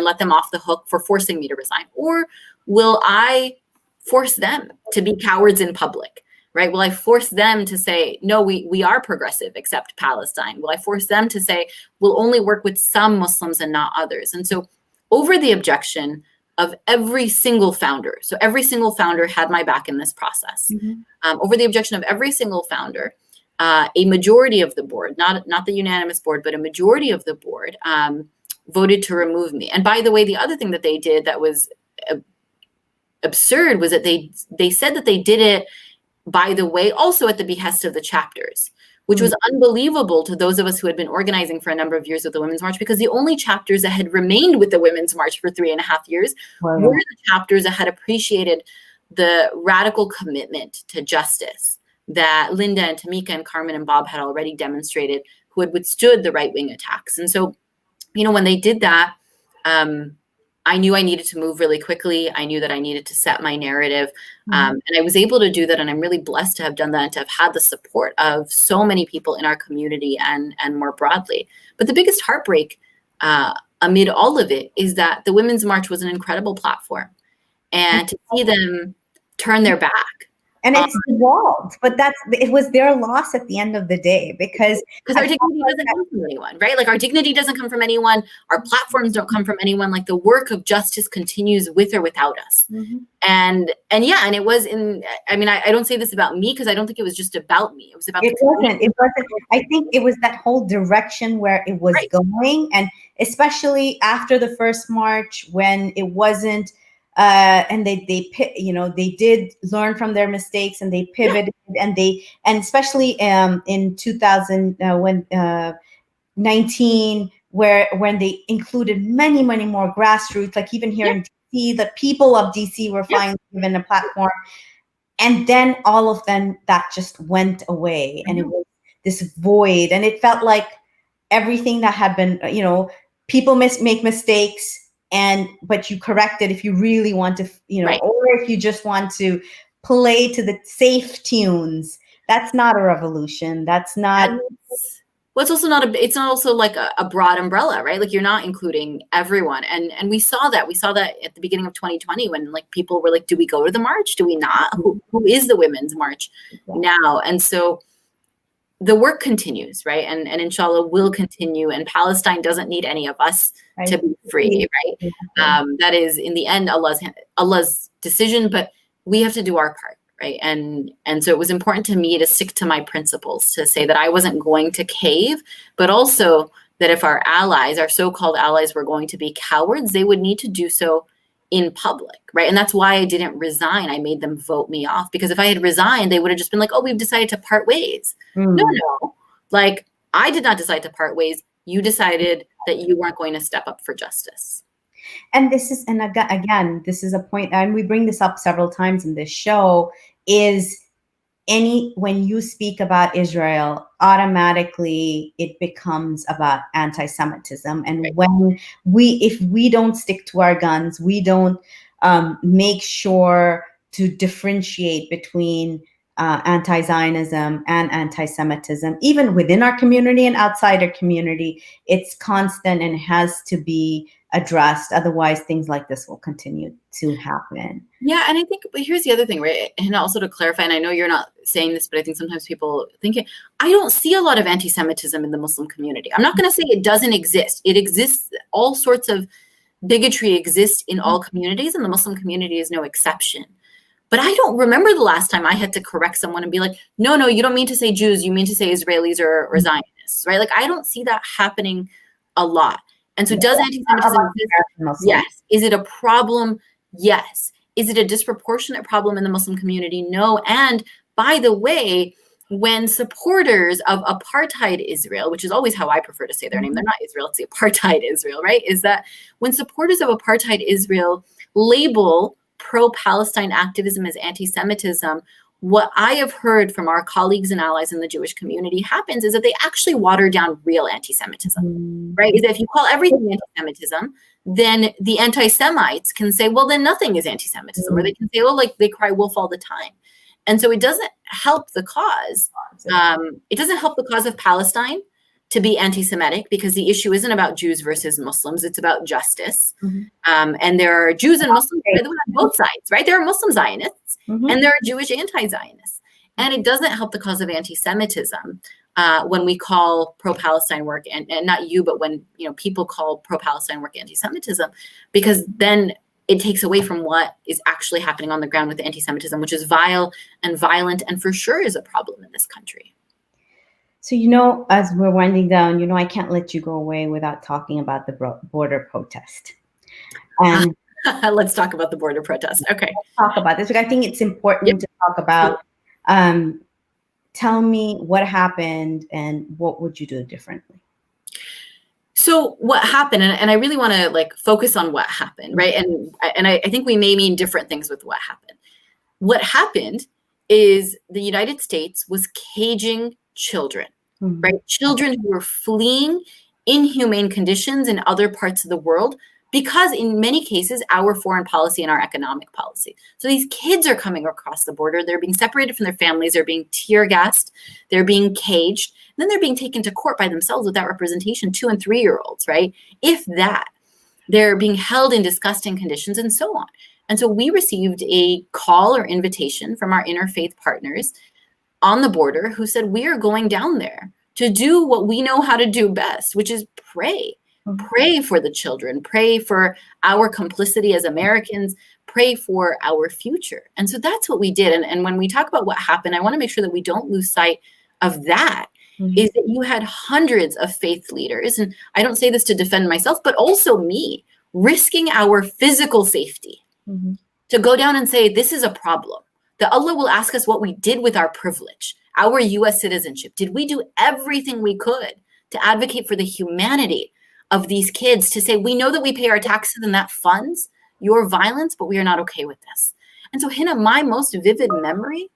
let them off the hook for forcing me to resign? Or will I force them to be cowards in public, right? Will I force them to say, no, we are progressive, except Palestine? Will I force them to say, we'll only work with some Muslims and not others? And so over the objection of every single founder, so every single founder had my back in this process. Over the objection of every single founder, a majority of the board, not the unanimous board, but a majority of the board voted to remove me. And by the way, the other thing that they did that was absurd was that they said that they did it, by the way, also at the behest of the chapters, which was unbelievable to those of us who had been organizing for a number of years with the Women's March, because the only chapters that had remained with the Women's March for 3.5 years were the chapters that had appreciated the radical commitment to justice that Linda and Tamika and Carmen and Bob had already demonstrated, who had withstood the right-wing attacks. And so, when they did that, I knew I needed to move really quickly. I knew that I needed to set my narrative. And I was able to do that. And I'm really blessed to have done that and to have had the support of so many people in our community and more broadly. But the biggest heartbreak amid all of it is that the Women's March was an incredible platform. And to see them turn their back. And it's evolved, but it was their loss at the end of the day, because our dignity doesn't come from anyone, right? Like, our dignity doesn't come from anyone. Our platforms don't come from anyone. Like, the work of justice continues with or without us. And it was I don't say this about me because I don't think it was just about me. It was about it wasn't. I think it was that whole direction where it was going, and especially after the first march when it wasn't. And they did learn from their mistakes, and they pivoted, and especially in 2019, when they included many more grassroots, like even here in DC, the people of DC were finally given a platform, and then all of them that just went away, and it was this void, and it felt like everything that had been people make mistakes, but you correct it if you really want to, Right. or if you just want to play to the safe tunes. That's not a revolution. That's not. Well, it's also not it's not also like a broad umbrella, right? Like you're not including everyone. And we saw that at the beginning of 2020 when like people were like, do we go to the march? Do we not? Who is the Women's March now? And so the work continues, right? And inshallah will continue. And Palestine doesn't need any of us to be free, right? That is in the end Allah's decision, but we have to do our part. Right. And so it was important to me to stick to my principles, to say that I wasn't going to cave, but also that if our allies, our so-called allies, were going to be cowards, they would need to do so in public. Right. And that's why I didn't resign. I made them vote me off, because if I had resigned, they would have just been like, oh, we've decided to part ways. No. Like, I did not decide to part ways. You decided that you weren't going to step up for justice. And again, this is a point, and we bring this up several times in this show, is when you speak about Israel, automatically it becomes about anti-Semitism. And if we don't stick to our guns, we don't make sure to differentiate between anti-Zionism and anti-Semitism, even within our community and outside our community, it's constant and has to be addressed. Otherwise, things like this will continue to happen. Yeah, and I think, but here's the other thing, right? And also to clarify, and I know you're not saying this, but I think sometimes people think it. I don't see a lot of anti-Semitism in the Muslim community. I'm not going to say it doesn't exist. It exists. All sorts of bigotry exists in all communities, and the Muslim community is no exception. But I don't remember the last time I had to correct someone and be like, no, you don't mean to say Jews, you mean to say Israelis or Zionists, right? Like, I don't see that happening a lot. And so does anti-Semitism exist? Yes. Is it a problem? Yes. Is it a disproportionate problem in the Muslim community? No. And by the way, when supporters of apartheid Israel, which is always how I prefer to say their name, they're not Israel, it's the apartheid Israel, right? Is that when supporters of apartheid Israel label pro-Palestine activism as anti-Semitism, what I have heard from our colleagues and allies in the Jewish community happens is that they actually water down real anti-Semitism, right? Is that if you call everything anti-Semitism, then the anti-Semites can say, well, then nothing is anti-Semitism, or they can say, oh, like they cry wolf all the time. And so it doesn't help the cause. It doesn't help the cause of Palestine to be anti-Semitic, because the issue isn't about Jews versus Muslims. It's about justice. And there are Jews and Muslims on both sides, right? There are Muslim Zionists and there are Jewish anti-Zionists. And it doesn't help the cause of anti-Semitism when we call pro-Palestine work, and not you, but when people call pro-Palestine work anti-Semitism, because then it takes away from what is actually happening on the ground with anti-Semitism, which is vile and violent, and for sure is a problem in this country. So, as we're winding down, I can't let you go away without talking about the border protest. And let's talk about the border protest. Okay. Let's talk about this. I think it's important to talk about. Tell me what happened and what would you do differently? So what happened, and I really want to focus on what happened, right? And I think we may mean different things with what happened. What happened is the United States was caging children, right? Children who were fleeing inhumane conditions in other parts of the world, because in many cases, our foreign policy and our economic policy. So these kids are coming across the border. They're being separated from their families. They're being tear gassed. They're being caged. And then they're being taken to court by themselves without representation, 2- and 3-year-olds, right? If that. They're being held in disgusting conditions and so on. And so we received a call or invitation from our interfaith partners on the border who said, we are going down there to do what we know how to do best, which is pray. Pray for the children, pray for our complicity as Americans, pray for our future. And so that's what we did. And when we talk about what happened, I want to make sure that we don't lose sight of that, is that you had hundreds of faith leaders, and I don't say this to defend myself, but also me, risking our physical safety to go down and say, this is a problem. That Allah will ask us what we did with our privilege, our U.S. citizenship. Did we do everything we could to advocate for the humanity of these kids, to say, we know that we pay our taxes and that funds your violence, but we are not okay with this. And so, Hina, my most vivid memory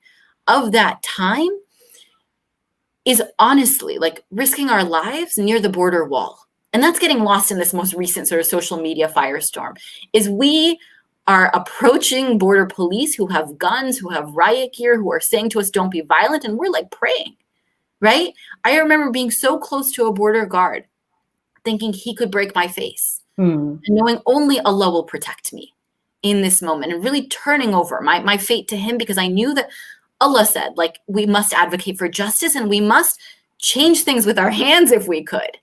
of that time is honestly risking our lives near the border wall. and that's getting lost in this most recent sort of social media firestorm, is we are approaching border police who have guns, who have riot gear, who are saying to us, don't be violent, and we're like praying, right? I remember being so close to a border guard, thinking he could break my face, and knowing only Allah will protect me in this moment, and really turning over my fate to him, because I knew that Allah said, like, we must advocate for justice and we must change things with our hands if we could.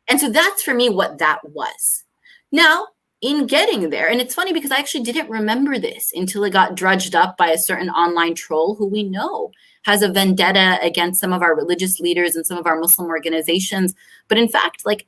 And so that's for me what that was. Now, in getting there, and it's funny because I actually didn't remember this until it got drudged up by a certain online troll who we know has a vendetta against some of our religious leaders and some of our Muslim organizations. But in fact, like,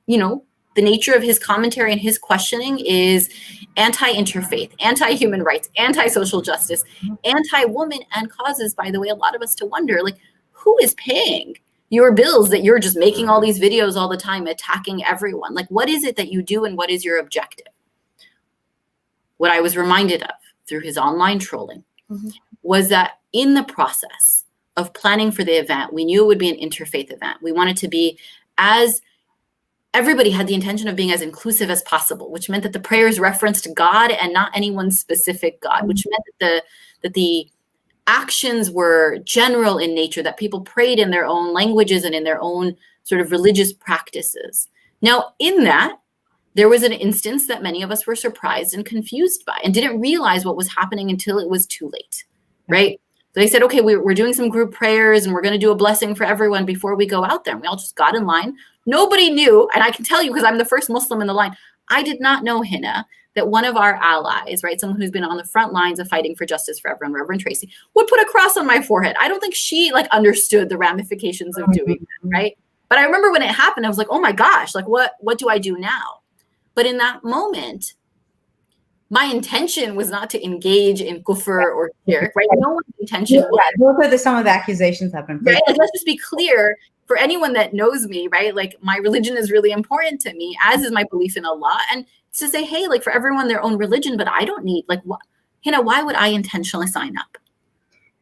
you know, the nature of his commentary and his questioning is anti-interfaith, anti-human rights, anti-social justice, anti-woman, and causes, by the way, a lot of us to wonder, like, who is paying your bills that you're just making all these videos all the time, attacking everyone? Like, what is it that you do and what is your objective? What I was reminded of through his online trolling was that in the process of planning for the event, we knew it would be an interfaith event. We wanted to be everybody had the intention of being as inclusive as possible, which meant that the prayers referenced God and not anyone's specific God, which meant that the actions were general in nature, that people prayed in their own languages and in their own sort of religious practices. Now, in that, there was an instance that many of us were surprised and confused by and didn't realize what was happening until it was too late, right? So they said, okay, we're doing some group prayers and we're going to do a blessing for everyone before we go out there. And we all just got in line. Nobody knew, and I can tell you because I'm the first Muslim in the line, I did not know, Hina, that one of our allies, right, someone who's been on the front lines of fighting for justice for everyone, Reverend Tracy, would put a cross on my forehead. I don't think she like understood the ramifications of doing that, right? But I remember when it happened, I was like, oh my gosh, like what do I do now? But in that moment, my intention was not to engage in kufr or shirk, right? No one's intention was. Those are some of the accusations have been right? Like, let's just be clear for anyone that knows me, right? Like, my religion is really important to me, as is my belief in Allah. And to say, hey, like, for everyone their own religion, but I don't need, like, what, Hina, why would I intentionally sign up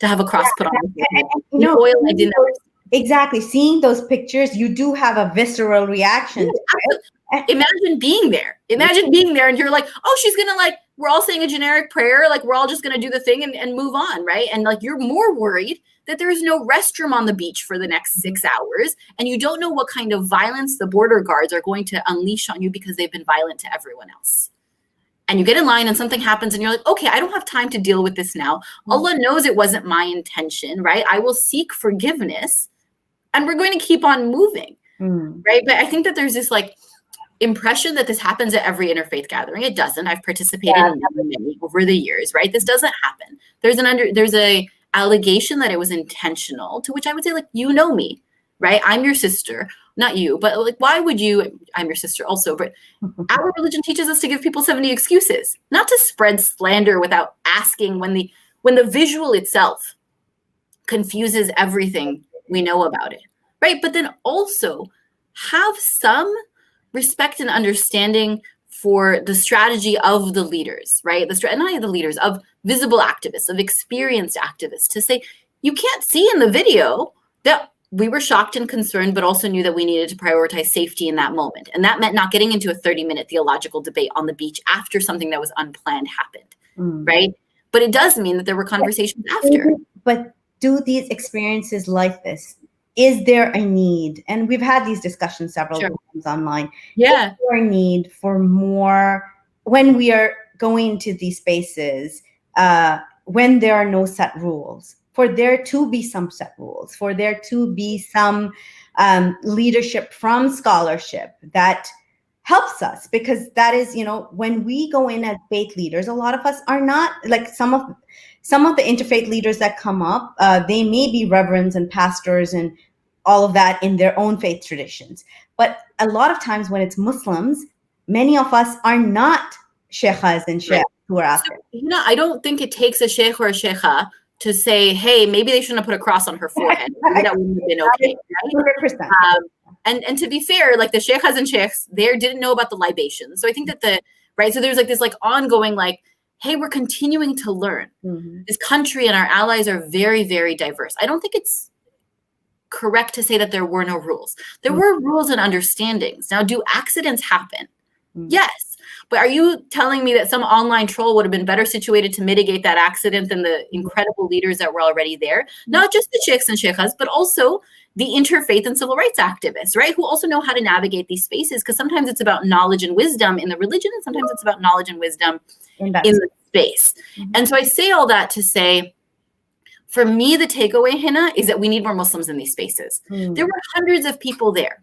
to have a cross put on the oil I didn't know. Exactly. Seeing those pictures, you do have a visceral reaction. Right? Imagine being there. Imagine being there and you're like, oh, she's going to like, we're all saying a generic prayer. Like, we're all just going to do the thing and move on, right? And like, you're more worried that there is no restroom on the beach for the next 6 hours. And you don't know what kind of violence the border guards are going to unleash on you because they've been violent to everyone else. And you get in line and something happens and you're like, okay, I don't have time to deal with this now. Allah knows it wasn't my intention, right? I will seek forgiveness and we're going to keep on moving, right? But I think that there's this like impression that this happens at every interfaith gathering. It doesn't. I've participated in many over the years, right? This doesn't happen. There's a allegation that it was intentional, to which I would say, like, you know me, right? I'm your sister, not you, but like, why would you? I'm your sister also, but our religion teaches us to give people 70 excuses, not to spread slander without asking when the visual itself confuses everything we know about it, right? But then also have some respect and understanding for the strategy of the leaders, right? Not only the leaders, of visible activists, of experienced activists, to say, you can't see in the video that we were shocked and concerned, but also knew that we needed to prioritize safety in that moment. And that meant not getting into a 30-minute theological debate on the beach after something that was unplanned happened, right? But it does mean that there were conversations after. But do these experiences like this, is there a need? And we've had these discussions several times online. Yeah. Is there a need for more, when we are going to these spaces, when there are no set rules, for there to be some set rules, for there to be some leadership from scholarship that helps us? Because that is, when we go in as faith leaders, a lot of us are not, like some of the interfaith leaders that come up, they may be reverends and pastors and all of that in their own faith traditions. But a lot of times when it's Muslims, many of us are not sheikhas and sheikhs who are out there. I don't think it takes a sheikh or a sheikha to say, hey, maybe they shouldn't have put a cross on her forehead. Maybe that wouldn't have been okay. Right? 100%. And to be fair, like the sheikhas and sheikhs, they didn't know about the libations. So I think that so there's like this like ongoing like, hey, we're continuing to learn. This country and our allies are very, very diverse. I don't think it's correct to say that there were no rules. There were rules and understandings. Now, do accidents happen? Yes. But are you telling me that some online troll would have been better situated to mitigate that accident than the incredible leaders that were already there? Not just the sheikhs and sheikhas, but also the interfaith and civil rights activists, right? Who also know how to navigate these spaces, because sometimes it's about knowledge and wisdom in the religion, and sometimes it's about knowledge and wisdom in the space. And so I say all that to say, for me, the takeaway, Hina, is that we need more Muslims in these spaces. There were hundreds of people there,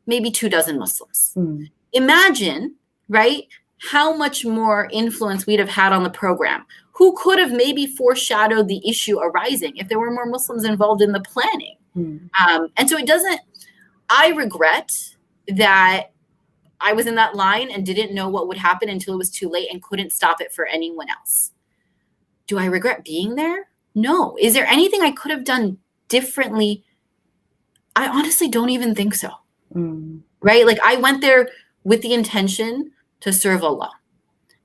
maybe 24 Muslims. Imagine, right, how much more influence we'd have had on the program. Who could have maybe foreshadowed the issue arising if there were more Muslims involved in the planning? And so I regret that I was in that line and didn't know what would happen until it was too late and couldn't stop it for anyone else. Do I regret being there? No. Is there anything I could have done differently? I honestly don't even think so. Right? Like, I went there with the intention to serve Allah.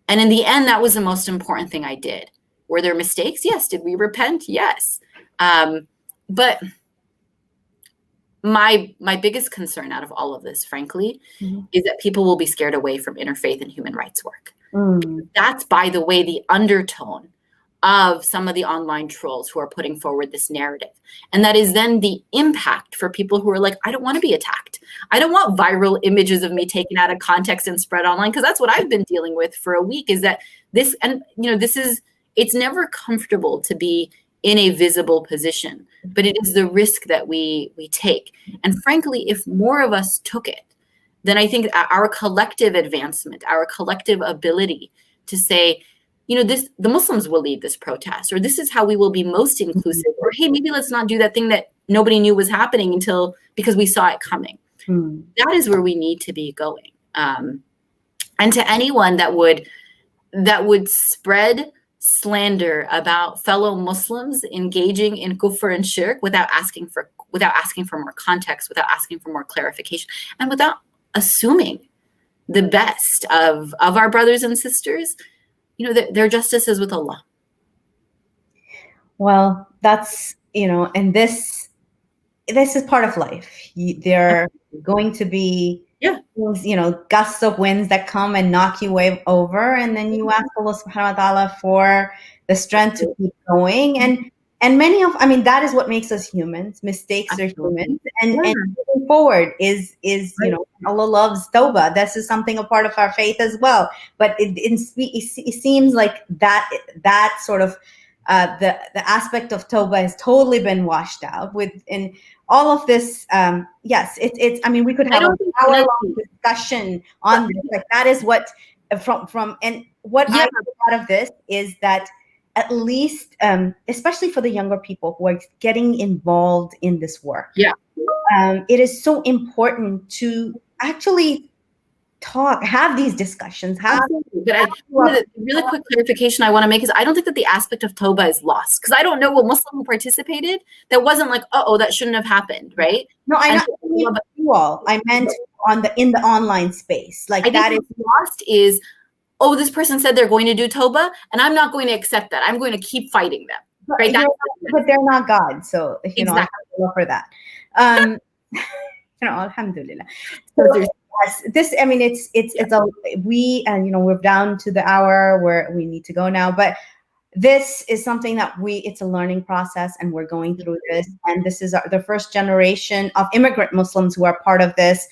And in the end, that was the most important thing I did. Were there mistakes? Yes. Did we repent? Yes. But my biggest concern out of all of this, frankly, is that people will be scared away from interfaith and human rights work. That's, by the way, the undertone of some of the online trolls who are putting forward this narrative. And that is then the impact for people who are like, I don't want to be attacked. I don't want viral images of me taken out of context and spread online, because that's what I've been dealing with for a week, is that this, and it's never comfortable to be in a visible position, but it is the risk that we take. And frankly, if more of us took it, then I think our collective advancement, our collective ability to say, the Muslims will lead this protest, or this is how we will be most inclusive, or hey, maybe let's not do that thing that nobody knew was happening because we saw it coming. That is where we need to be going. And to anyone that would spread slander about fellow Muslims engaging in kufr and shirk without asking for more context, without asking for more clarification, and without assuming the best of our brothers and sisters, their justice is with Allah. Well, that's, and this is part of life. There are going to be, gusts of winds that come and knock you over. And then you ask Allah subhanahu wa ta'ala for the strength to keep going. And that is what makes us humans. Mistakes are humans. And moving forward is Allah loves tawbah. This is something a part of our faith as well. But it seems like that sort of the aspect of tawbah has totally been washed out in all of this. Yes, we could have an hour-long discussion on this. Like, that is what from and what I get out of this is that, at least, especially for the younger people who are getting involved in this work. It is so important to actually have these discussions. But the really quick clarification I want to make is I don't think that the aspect of Tawbah is lost, because I don't know a Muslim who participated that wasn't like, that shouldn't have happened, right? No, I mean you all. I meant in the online space. Like, that is lost is, this person said they're going to do Tawbah, and I'm not going to accept that. I'm going to keep fighting them. Right? But they're not God, so I have to go for that. Alhamdulillah. So this, we're down to the hour where we need to go now, but this is something that it's a learning process, and we're going through this. And this is the first generation of immigrant Muslims who are part of this.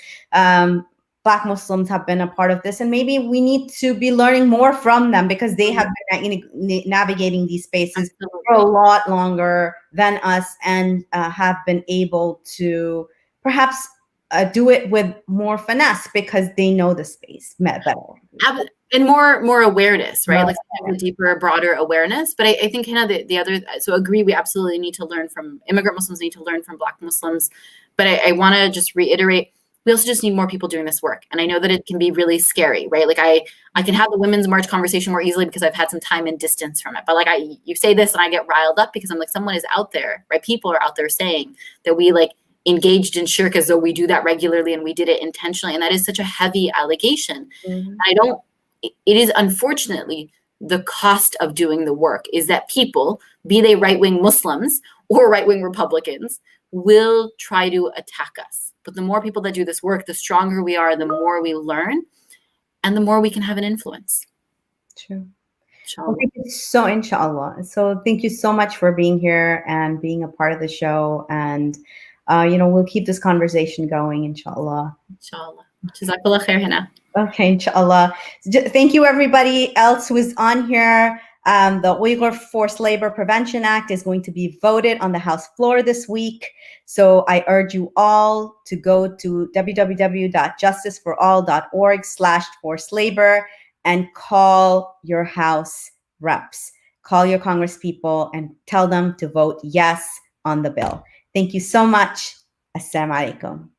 Black Muslims have been a part of this, and maybe we need to be learning more from them, because they have been navigating these spaces for a lot longer than us, and have been able to perhaps do it with more finesse because they know the space better. And more awareness, right? Like a deeper, broader awareness. But I think the other, so agree, we absolutely need to learn from immigrant Muslims, need to learn from Black Muslims. But I want to just reiterate, we also just need more people doing this work. And I know that it can be really scary, right? Like I can have the Women's March conversation more easily because I've had some time and distance from it. But like you say this and I get riled up because I'm like, someone is out there, right? People are out there saying that we like engaged in shirk as though we do that regularly and we did it intentionally. And that is such a heavy allegation. It is unfortunately the cost of doing the work is that people, be they right-wing Muslims or right-wing Republicans, will try to attack us. But the more people that do this work, the stronger we are, the more we learn, and the more we can have an influence. True. Inshallah. Inshallah. So thank you so much for being here and being a part of the show. And, we'll keep this conversation going, inshallah. Inshallah. Jazakallah khair, Hina. Okay, inshallah. Thank you, everybody else who is on here. The Uyghur Forced Labor Prevention Act is going to be voted on the House floor this week. So I urge you all to go to www.justiceforall.org/forced labor and call your House reps, call your congresspeople and tell them to vote yes on the bill. Thank you so much. Assalamu alaikum.